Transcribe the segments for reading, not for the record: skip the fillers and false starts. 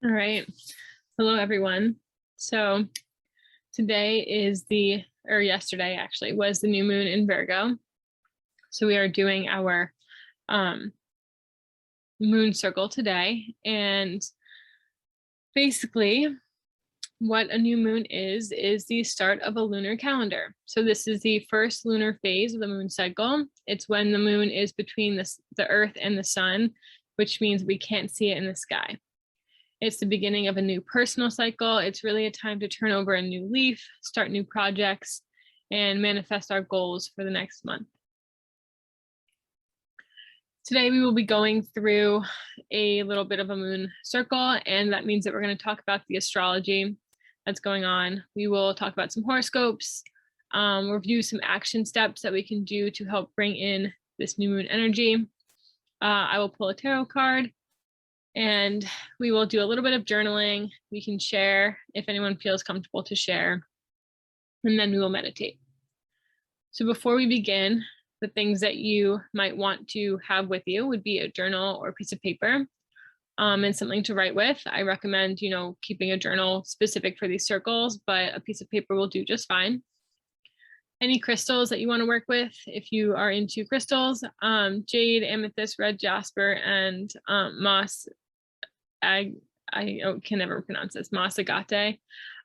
All right. Hello, everyone. So today is yesterday actually was the new moon in Virgo. So we are doing our moon circle today. And basically what a new moon is the start of a lunar calendar. So this is the first lunar phase of the moon cycle. It's when the moon is between the earth and the sun, which means we can't see it in the sky. It's the beginning of a new personal cycle. It's really a time to turn over a new leaf, start new projects, and manifest our goals for the next month. Today, we will be going through a little bit of a moon circle, and that means that we're going to talk about the astrology that's going on. We will talk about some horoscopes, review some action steps that we can do to help bring in this new moon energy. I will pull a tarot card, and we will do a little bit of journaling. We can share if anyone feels comfortable to share, and then we will meditate. So before we begin, the things that you might want to have with you would be a journal or a piece of paper, and something to write with. I recommend, keeping a journal specific for these circles, but a piece of paper will do just fine. Any crystals that you want to work with, if you are into crystals, jade, amethyst, red jasper, and moss. I can never pronounce this, moss agate,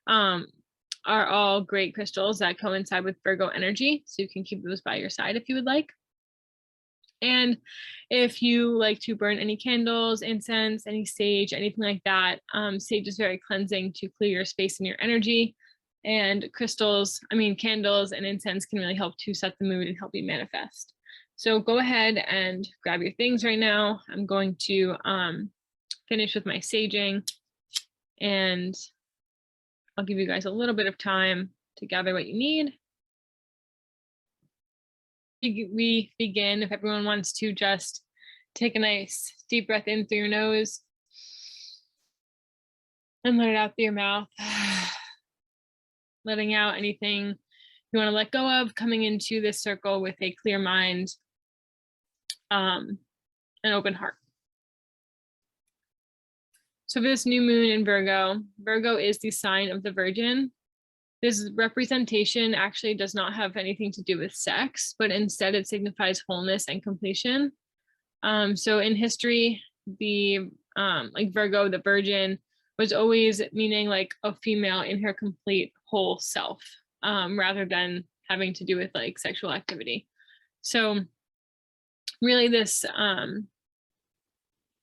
are all great crystals that coincide with Virgo energy. So you can keep those by your side if you would like. And if you like to burn any candles, incense, any sage, anything like that, sage is very cleansing to clear your space and your energy. And candles and incense can really help to set the mood and help you manifest. So go ahead and grab your things right now. I'm going to finish with my saging, and I'll give you guys a little bit of time to gather what you need. We begin, if everyone wants to just take a nice deep breath in through your nose and let it out through your mouth, letting out anything you want to let go of, coming into this circle with a clear mind, an open heart. So for this new moon in Virgo, Virgo is the sign of the Virgin. This representation actually does not have anything to do with sex, but instead it signifies wholeness and completion. So in history, like Virgo, the Virgin, was always meaning like a female in her complete whole self, rather than having to do with like sexual activity. So really this,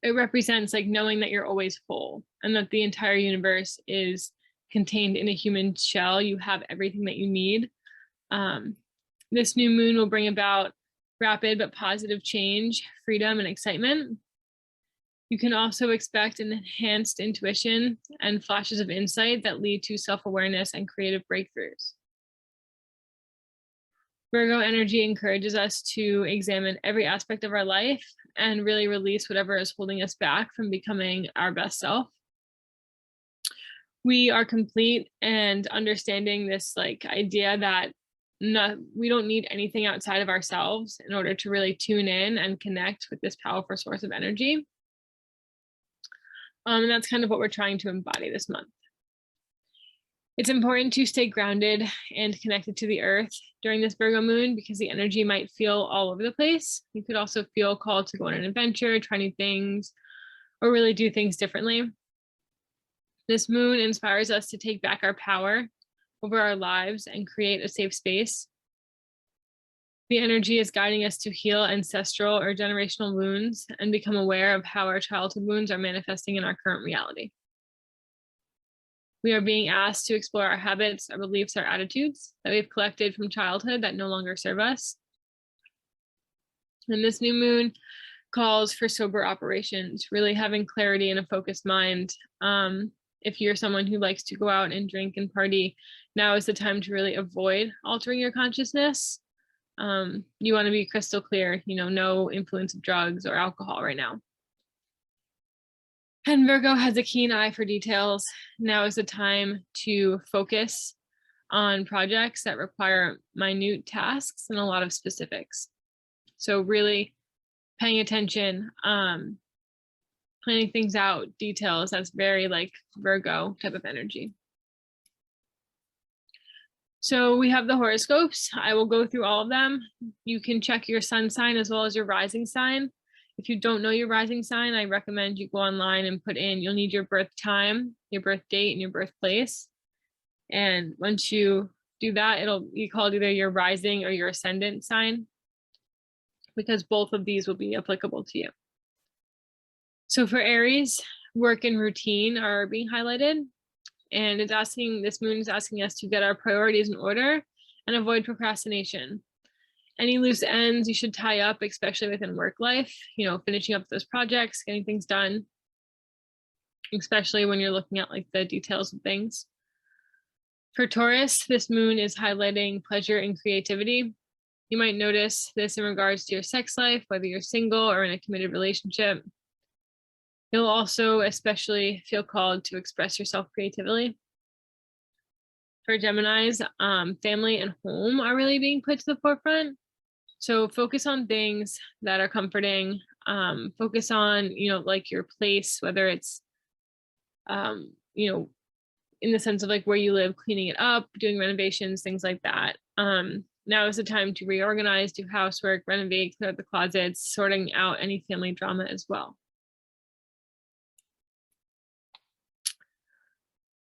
it represents like knowing that you're always whole and that the entire universe is contained in a human shell. You have everything that you need. This new moon will bring about rapid but positive change, freedom, and excitement. You can also expect an enhanced intuition and flashes of insight that lead to self-awareness and creative breakthroughs. Virgo energy encourages us to examine every aspect of our life and really release whatever is holding us back from becoming our best self. We are complete, and understanding this like idea that we don't need anything outside of ourselves in order to really tune in and connect with this powerful source of energy. And that's kind of what we're trying to embody this month. It's important to stay grounded and connected to the earth during this Virgo moon because the energy might feel all over the place. You could also feel called to go on an adventure, try new things, or really do things differently. This moon inspires us to take back our power over our lives and create a safe space. The energy is guiding us to heal ancestral or generational wounds and become aware of how our childhood wounds are manifesting in our current reality. We are being asked to explore our habits, our beliefs, our attitudes that we've collected from childhood that no longer serve us. And this new moon calls for sober operations, really having clarity and a focused mind. If you're someone who likes to go out and drink and party, now is the time to really avoid altering your consciousness. You want to be crystal clear, no influence of drugs or alcohol right now. And Virgo has a keen eye for details. Now is the time to focus on projects that require minute tasks and a lot of specifics. So really paying attention, planning things out, details. That's very like Virgo type of energy. So we have the horoscopes. I will go through all of them. You can check your sun sign as well as your rising sign. If you don't know your rising sign, I recommend you go online and put in, you'll need your birth time, your birth date, and your birthplace. And once you do that, it'll be called either your rising or your ascendant sign, because both of these will be applicable to you. So for Aries, work and routine are being highlighted. And it's asking, this moon is asking us to get our priorities in order and avoid procrastination. Any loose ends you should tie up, especially within work life, finishing up those projects, getting things done, especially when you're looking at like the details of things. For Taurus, this moon is highlighting pleasure and creativity. You might notice this in regards to your sex life, whether you're single or in a committed relationship. You'll also especially feel called to express yourself creatively. For Geminis, family and home are really being put to the forefront. So focus on things that are comforting. Focus on, like your place, whether it's, in the sense of like where you live, cleaning it up, doing renovations, things like that. Now is the time to reorganize, do housework, renovate, clear out the closets, sorting out any family drama as well.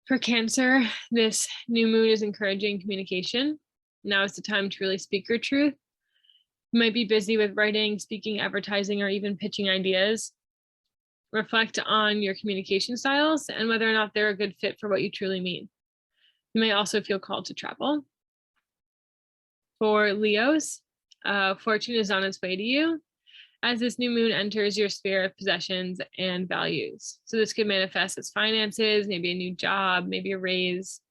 For Cancer, this new moon is encouraging communication. Now is the time to really speak your truth. You might be busy with writing, speaking, advertising, or even pitching ideas. Reflect on your communication styles and whether or not they're a good fit for what you truly mean. You may also feel called to travel. For Leos, fortune is on its way to you as this new moon enters your sphere of possessions and values. So this could manifest as finances, maybe a new job, maybe a raise.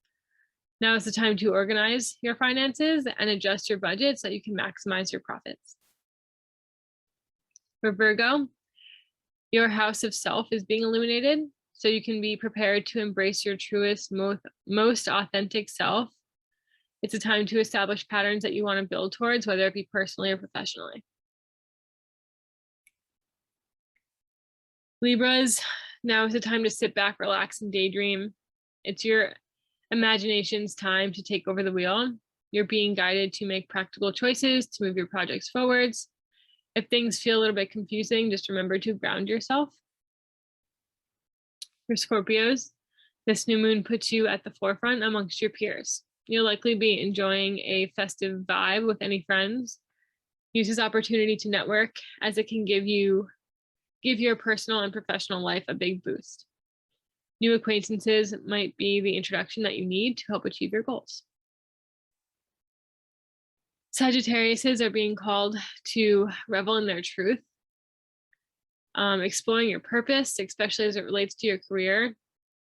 Now is the time to organize your finances and adjust your budget so that you can maximize your profits. For Virgo, your house of self is being illuminated, so you can be prepared to embrace your truest, most authentic self. It's a time to establish patterns that you want to build towards, whether it be personally or professionally. Libras, now is the time to sit back, relax, and daydream. It's your imagination's time to take over the wheel. You're being guided to make practical choices, to move your projects forwards. If things feel a little bit confusing, just remember to ground yourself. For Scorpios, this new moon puts you at the forefront amongst your peers. You'll likely be enjoying a festive vibe with any friends. Use this opportunity to network, as it can give your personal and professional life a big boost. New acquaintances might be the introduction that you need to help achieve your goals. Sagittariuses are being called to revel in their truth, exploring your purpose, especially as it relates to your career.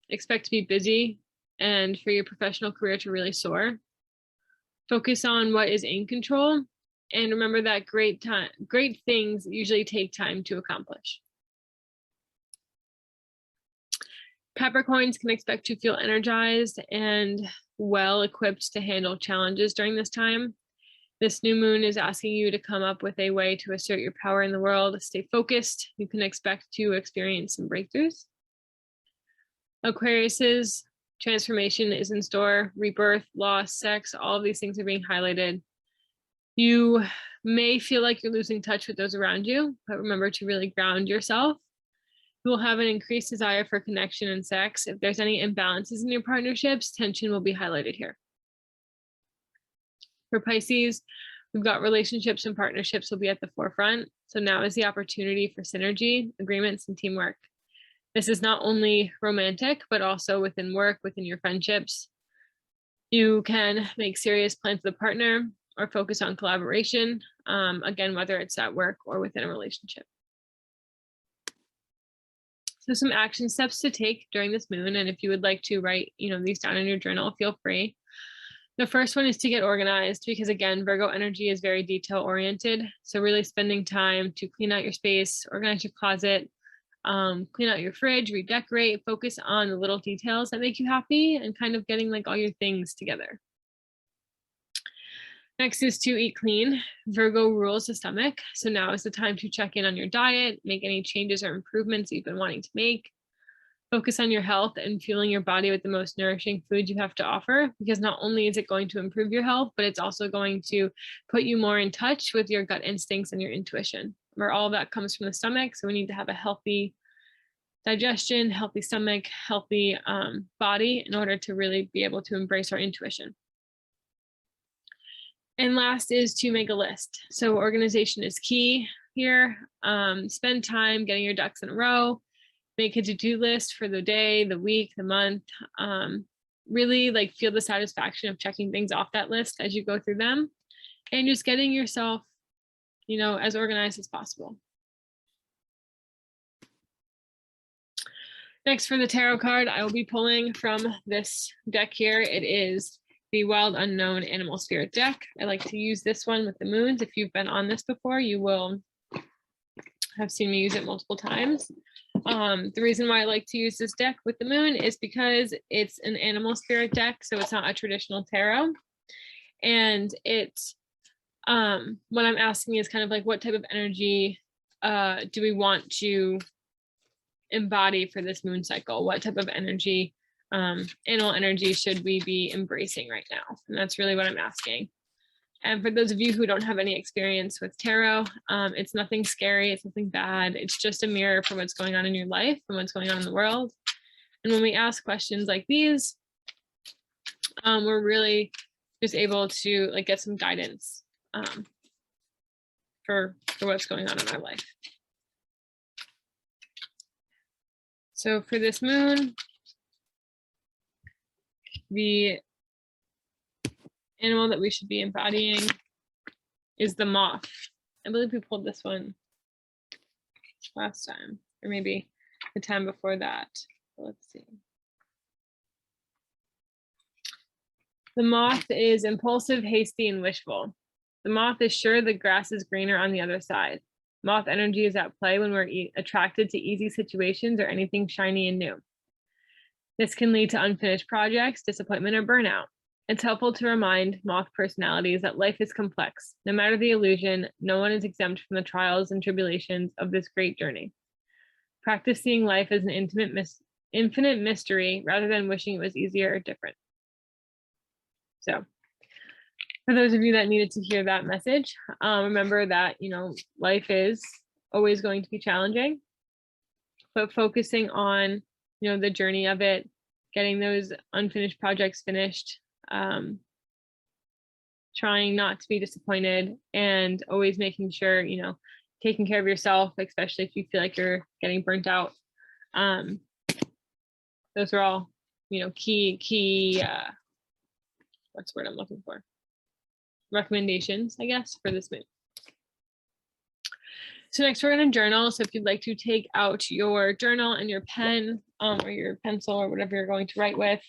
Expect to be busy and for your professional career to really soar. Focus on what is in control, and remember that great things usually take time to accomplish. Capricorns can expect to feel energized and well equipped to handle challenges during this time. This new moon is asking you to come up with a way to assert your power in the world. Stay focused. You can expect to experience some breakthroughs. Aquarius's transformation is in store. Rebirth, loss, sex, all of these things are being highlighted. You may feel like you're losing touch with those around you, but remember to really ground yourself. You will have an increased desire for connection and sex. If there's any imbalances in your partnerships, tension will be highlighted here. For Pisces, we've got relationships and partnerships will be at the forefront. So now is the opportunity for synergy, agreements, and teamwork. This is not only romantic, but also within work, within your friendships. You can make serious plans with a partner or focus on collaboration, again, whether it's at work or within a relationship. So some action steps to take during this moon, and if you would like to write, these down in your journal, feel free. The first one is to get organized, because again, Virgo energy is very detail oriented. So really spending time to clean out your space, organize your closet, clean out your fridge, redecorate, focus on the little details that make you happy, and kind of getting like all your things together. Next is to eat clean. Virgo rules the stomach. So now is the time to check in on your diet, make any changes or improvements you've been wanting to make. Focus on your health and fueling your body with the most nourishing food you have to offer, because not only is it going to improve your health, but it's also going to put you more in touch with your gut instincts and your intuition, where all of that comes from the stomach. So we need to have a healthy digestion, healthy stomach, healthy body in order to really be able to embrace our intuition. And last is to make a list. So organization is key here. Spend time getting your ducks in a row. Make a to-do list for the day, the week, the month. Really like feel the satisfaction of checking things off that list as you go through them, and just getting yourself, you know, as organized as possible. Next, for the tarot card, I will be pulling from this deck here. It is the Wild Unknown Animal Spirit deck. I like to use this one with the moons. If you've been on this before, you will have seen me use it multiple times. The reason why I like to use this deck with the moon is because it's an animal spirit deck, so it's not a traditional tarot. And it's what I'm asking is kind of like, what type of energy do we want to embody for this moon cycle? What type of energy, animal energy, should we be embracing right now? And that's really what I'm asking. And for those of you who don't have any experience with tarot, it's nothing scary, it's nothing bad. It's just a mirror for what's going on in your life and what's going on in the world. And when we ask questions like these, we're really just able to like get some guidance for what's going on in our life. So for this moon, the animal that we should be embodying is the moth. I believe we pulled this one last time, or maybe the time before that. Let's see. The moth is impulsive, hasty, and wishful. The moth is sure the grass is greener on the other side. Moth energy is at play when we're attracted to easy situations or anything shiny and new. This can lead to unfinished projects, disappointment, or burnout. It's helpful to remind moth personalities that life is complex. No matter the illusion, no one is exempt from the trials and tribulations of this great journey. Practice seeing life as an infinite mystery rather than wishing it was easier or different. So for those of you that needed to hear that message, remember that, you know, life is always going to be challenging, but focusing on, you know, the journey of it, getting those unfinished projects finished, trying not to be disappointed, and always making sure, you know, taking care of yourself, especially if you feel like you're getting burnt out. Those are all, you know, key what's the word I'm looking for? Recommendations, I guess, for this moon. So next we're going to journal. So if you'd like to take out your journal and your pen or your pencil or whatever you're going to write with,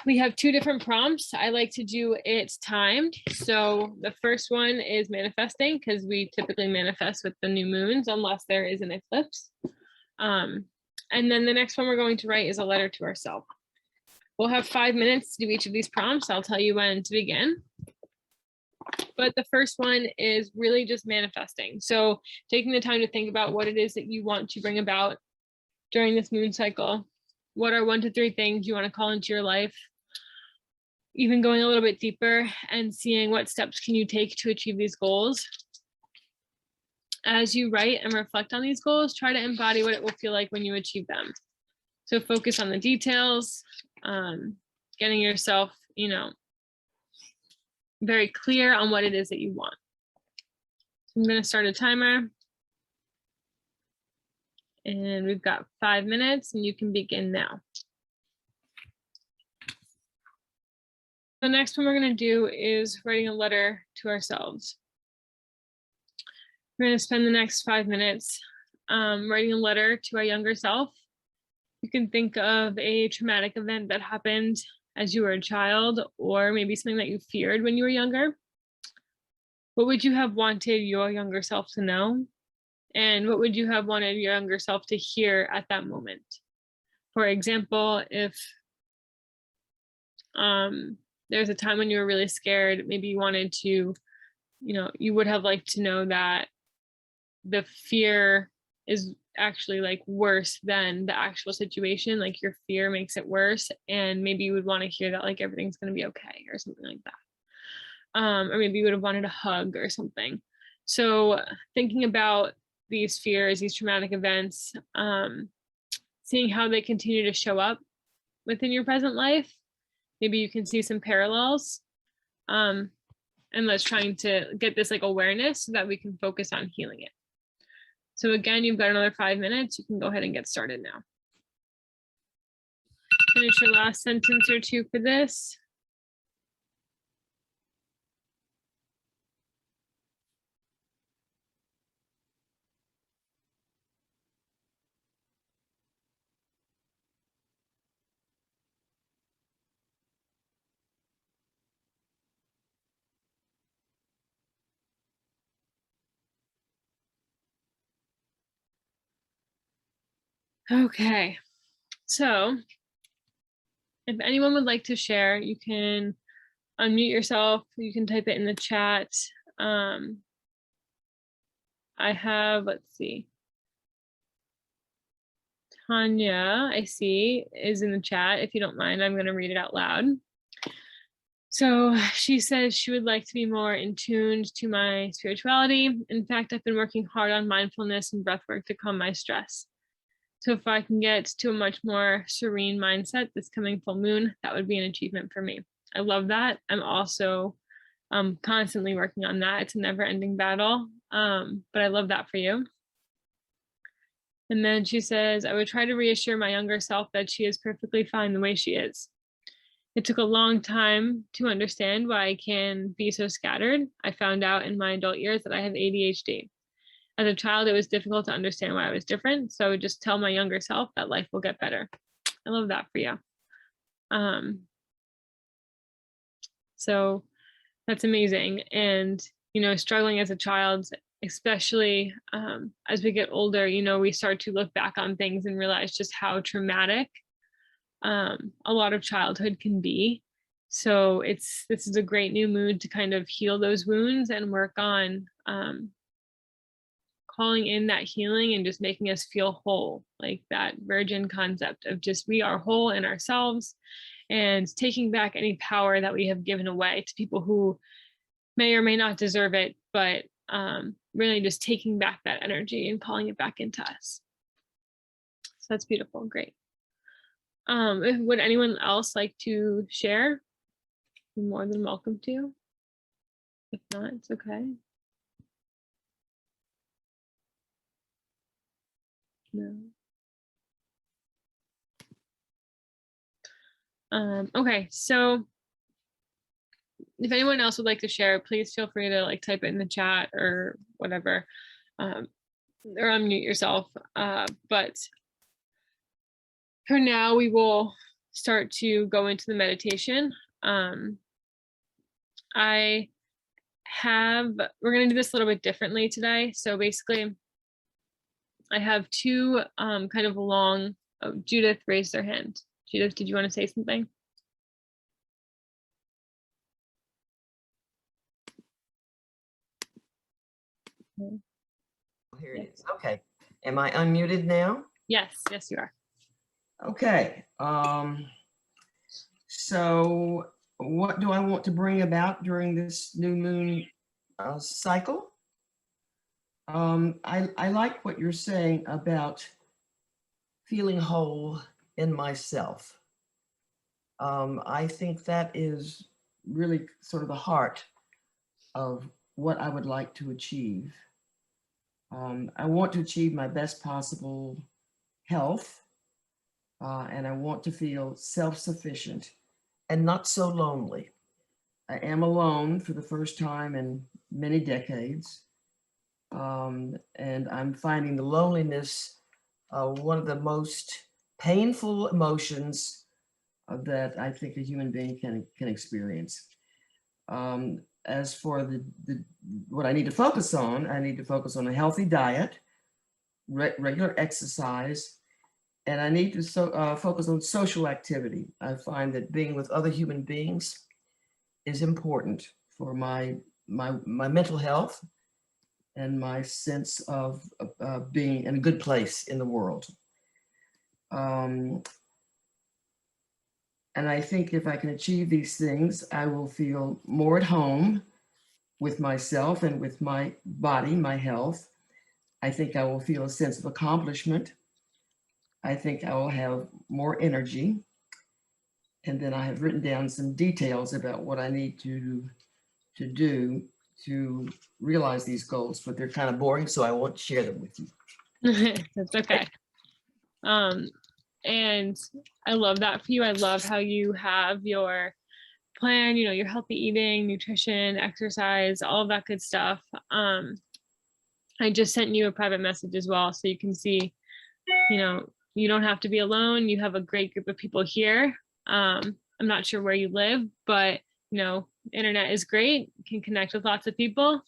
we have two different prompts. I like to do it timed. So the first one is manifesting, because we typically manifest with the new moons unless there is an eclipse. And then the next one we're going to write is a letter to ourselves. We'll have 5 minutes to do each of these prompts. I'll tell you when to begin. But the first one is really just manifesting. So taking the time to think about what it is that you want to bring about during this moon cycle. What are 1 to 3 things you want to call into your life? Even going a little bit deeper and seeing what steps can you take to achieve these goals. As you write and reflect on these goals, try to embody what it will feel like when you achieve them. So focus on the details, getting yourself, you know, very clear on what it is that you want. So I'm going to start a timer. And we've got 5 minutes, and you can begin now. The next one we're going to do is writing a letter to ourselves. We're going to spend the next 5 minutes writing a letter to our younger self. You can think of a traumatic event that happened as you were a child, or maybe something that you feared when you were younger. What would you have wanted your younger self to know? And what would you have wanted your younger self to hear at that moment? For example, if there's a time when you were really scared. Maybe you wanted to, you would have liked to know that the fear is actually like worse than the actual situation. Like your fear makes it worse. And maybe you would want to hear that like everything's going to be okay or something like that. Or maybe you would have wanted a hug or something. So thinking about these fears, these traumatic events, seeing how they continue to show up within your present life. Maybe you can see some parallels. And let's trying to get this like awareness so that we can focus on healing it. So again, you've got another 5 minutes. You can go ahead and get started now. Finish your last sentence or two for this. Okay, so if anyone would like to share, you can unmute yourself. You can type it in the chat. I have, let's see. Tanya, I see, is in the chat. If you don't mind, I'm going to read it out loud. So she says she would like to be more in tune to my spirituality. In fact, I've been working hard on mindfulness and breath work to calm my stress. So if I can get to a much more serene mindset this coming full moon, that would be an achievement for me. I love that. I'm also constantly working on that. It's a never ending battle, but I love that for you. And then she says, I would try to reassure my younger self that she is perfectly fine the way she is. It took a long time to understand why I can be so scattered. I found out in my adult years that I have ADHD. As a child, it was difficult to understand why I was different. So I would just tell my younger self that life will get better. I love that for you. So that's amazing. And, struggling as a child, especially as we get older, we start to look back on things and realize just how traumatic a lot of childhood can be. So this is a great new mood to kind of heal those wounds and work on calling in that healing and just making us feel whole, like that virgin concept of just we are whole in ourselves, and taking back any power that we have given away to people who may or may not deserve it, but really just taking back that energy and calling it back into us. So that's beautiful. Great. Would anyone else like to share? You're more than welcome to. If not, it's okay. No. Okay, so if anyone else would like to share, please feel free to like type it in the chat or whatever, or unmute yourself. But for now, we will start to go into the meditation. We're gonna do this a little bit differently today. So basically, I have two kind of long, Judith raised their hand. Judith, did you want to say something? Here it is. Okay. Am I unmuted now? Yes, you are. Okay. So what do I want to bring about during this new moon cycle? I like what you're saying about feeling whole in myself. I think that is really sort of the heart of what I would like to achieve. I want to achieve my best possible health, and I want to feel self-sufficient and not so lonely. I am alone for the first time in many decades, and I'm finding the loneliness one of the most painful emotions that I think a human being can experience. As for what I need to focus on, I need to focus on a healthy diet, regular exercise, and I need to focus on social activity. I find that being with other human beings is important for my mental health and my sense of being in a good place in the world. And I think if I can achieve these things, I will feel more at home with myself and with my body, my health. I think I will feel a sense of accomplishment. I think I will have more energy. And then I have written down some details about what I need to do to realize these goals, but they're kind of boring, so I won't share them with you. That's okay. And I love that for you. I love how you have your plan, you know, your healthy eating, nutrition, exercise, all of that good stuff. I just sent you a private message as well, so you can see, you know, you don't have to be alone. You have a great group of people here. I'm not sure where you live, but you know, internet is great. You can connect with lots of people.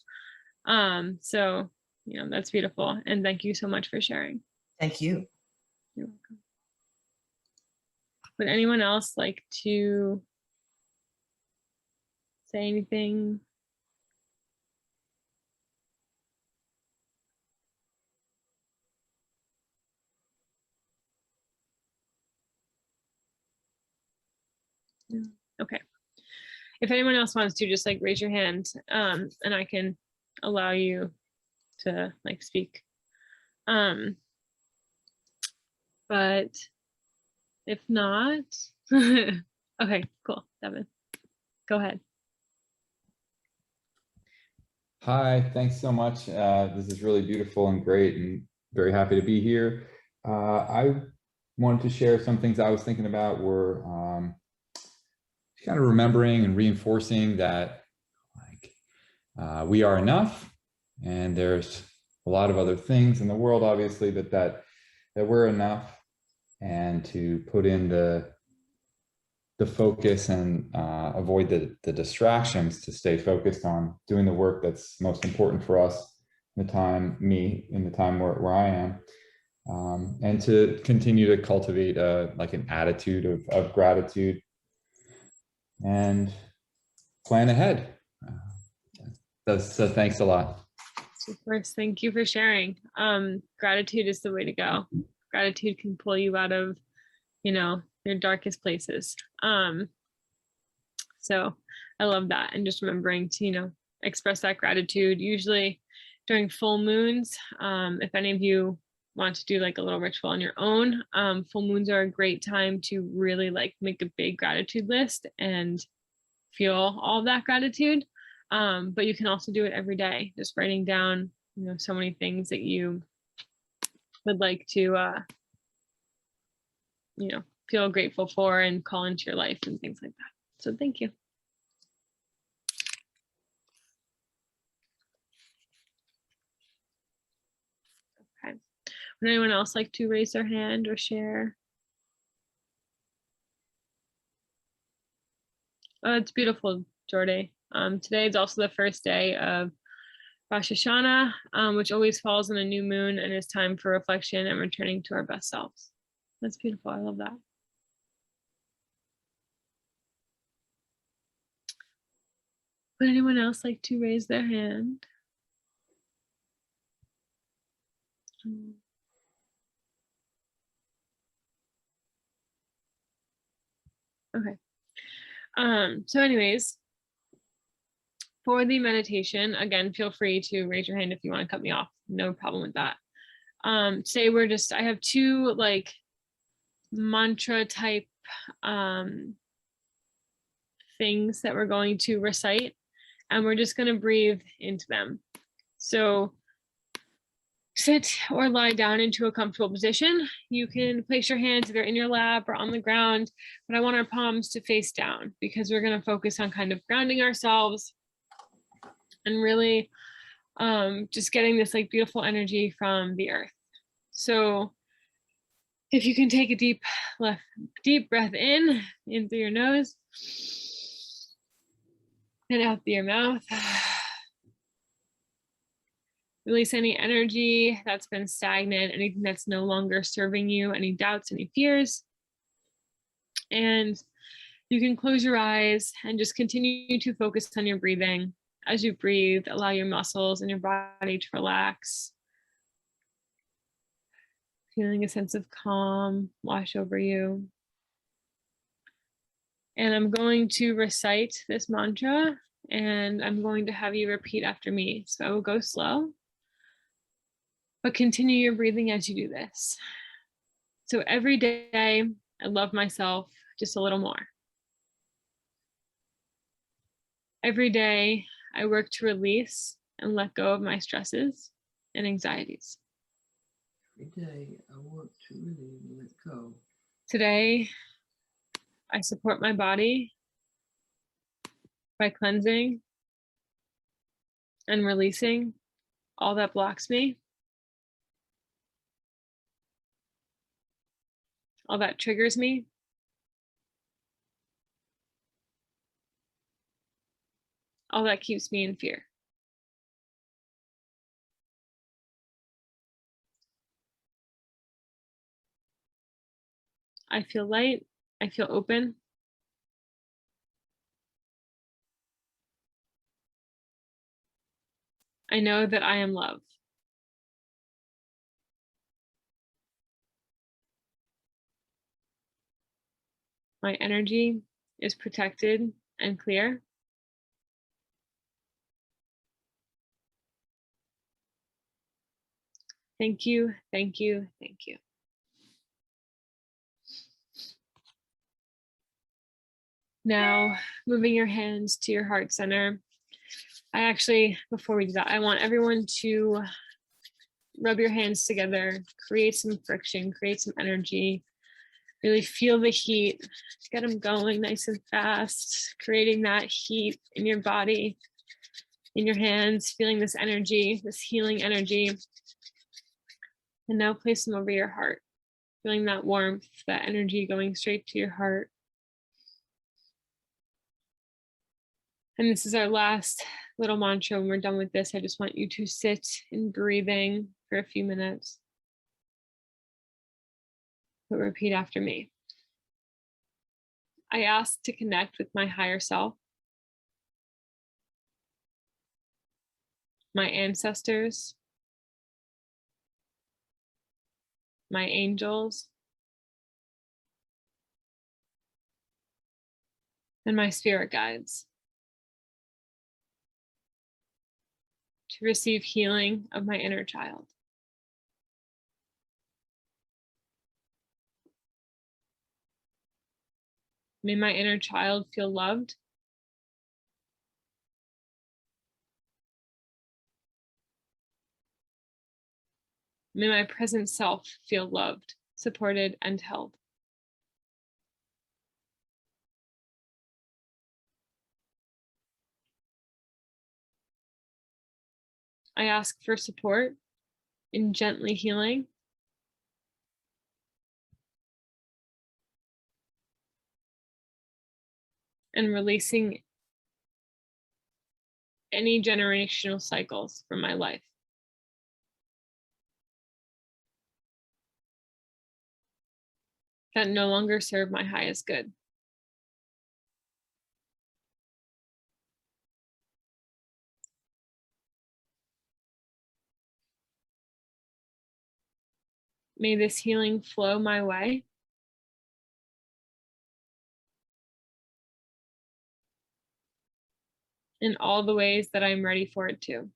So, you know, that's beautiful. And thank you so much for sharing. Thank you. You're welcome. Would anyone else like to say anything? Okay. If anyone else wants to, just like raise your hand, and I can allow you to like speak. But if not, okay, cool. Devin, go ahead. Hi, thanks so much. This is really beautiful and great, and very happy to be here. I wanted to share some things I was thinking about were kind of remembering and reinforcing that we are enough, and there's a lot of other things in the world, obviously, that we're enough, and to put in the focus and avoid the distractions, to stay focused on doing the work that's most important for us in the time where I am, and to continue to cultivate like an attitude of gratitude and plan ahead. So thanks a lot. First, thank you for sharing. Gratitude is the way to go. Gratitude can pull you out of, you know, your darkest places. So I love that. And just remembering to, you know, express that gratitude, usually during full moons. If any of you want to do like a little ritual on your own, full moons are a great time to really like make a big gratitude list and feel all of that gratitude. But you can also do it every day, just writing down, you know, so many things that you would like to, you know, feel grateful for and call into your life and things like that. So thank you. Okay. Would anyone else like to raise their hand or share? Oh, it's beautiful, Jordy. Today is also the first day of Rosh Hashanah, which always falls on a new moon and is time for reflection and returning to our best selves. That's beautiful. I love that. Would anyone else like to raise their hand? Okay. So anyways, for the meditation, again, feel free to raise your hand if you want to cut me off. No problem with that. Today I have two like mantra type things that we're going to recite, and we're just going to breathe into them. So sit or lie down into a comfortable position. You can place your hands either in your lap or on the ground, but I want our palms to face down because we're going to focus on kind of grounding ourselves and really just getting this like beautiful energy from the earth. So if you can take a deep breath in through your nose and out through your mouth. Release any energy that's been stagnant, anything that's no longer serving you, any doubts, any fears. And You can close your eyes and just continue to focus on your breathing. As you breathe, allow your muscles and your body to relax. Feeling a sense of calm wash over you. And I'm going to recite this mantra, and I'm going to have you repeat after me. So I will go slow, but continue your breathing as you do this. So every day, I love myself just a little more. Every day, I work to release and let go of my stresses and anxieties. Every day I work to really let go. Today, I support my body by cleansing and releasing all that blocks me, all that triggers me, all that keeps me in fear. I feel light, I feel open. I know that I am love. My energy is protected and clear. Thank you, thank you, thank you. Now, moving your hands to your heart center. Before we do that, I want everyone to rub your hands together, create some friction, create some energy, really feel the heat, get them going nice and fast, creating that heat in your body, in your hands, feeling this energy, this healing energy. And now place them over your heart, feeling that warmth, that energy going straight to your heart. And this is our last little mantra. When we're done with this, I just want you to sit in breathing for a few minutes. But repeat after me. I ask to connect with my higher self, my ancestors, my angels, and my spirit guides, to receive healing of my inner child. May my inner child feel loved. May my present self feel loved, supported, and held. I ask for support in gently healing and releasing any generational cycles from my life. That no longer serve my highest good. May this healing flow my way. In all the ways that I'm ready for it to.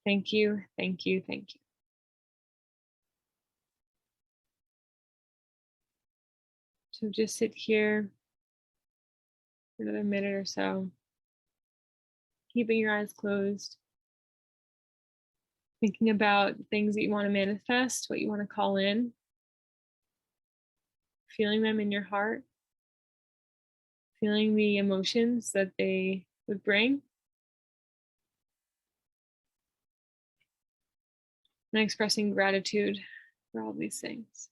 Thank you, thank you, thank you. So just sit here for another minute or so, keeping your eyes closed, thinking about things that you want to manifest, what you want to call in, feeling them in your heart, feeling the emotions that they would bring, and expressing gratitude for all these things.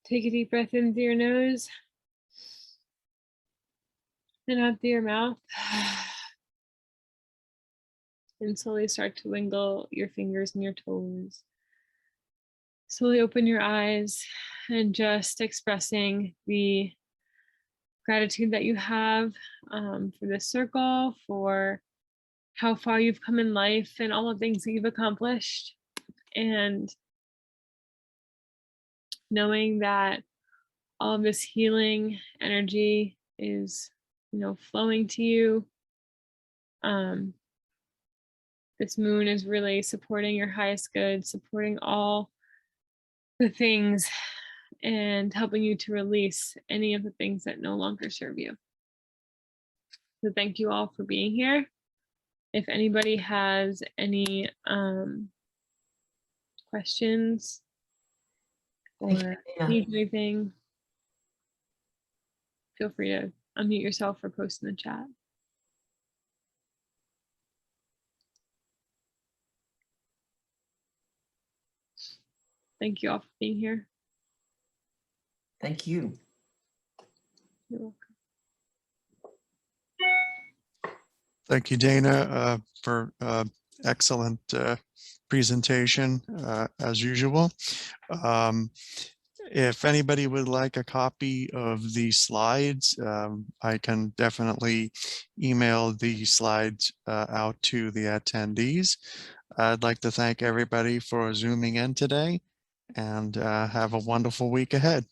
Take a deep breath in through your nose and out through your mouth. And slowly start to wiggle your fingers and your toes. Slowly open your eyes and just expressing the gratitude that you have for this circle, for how far you've come in life and all the things that you've accomplished. And knowing that all of this healing energy is, flowing to you. This moon is really supporting your highest good, supporting all the things and helping you to release any of the things that no longer serve you. So thank you all for being here. If anybody has any questions or needs anything, feel free to unmute yourself or post in the chat. Thank you all for being here. Thank you. You're welcome. Thank you, Dana, for excellent presentation, as usual. If anybody would like a copy of the slides, I can definitely email the slides out to the attendees. I'd like to thank everybody for Zooming in today, and have a wonderful week ahead.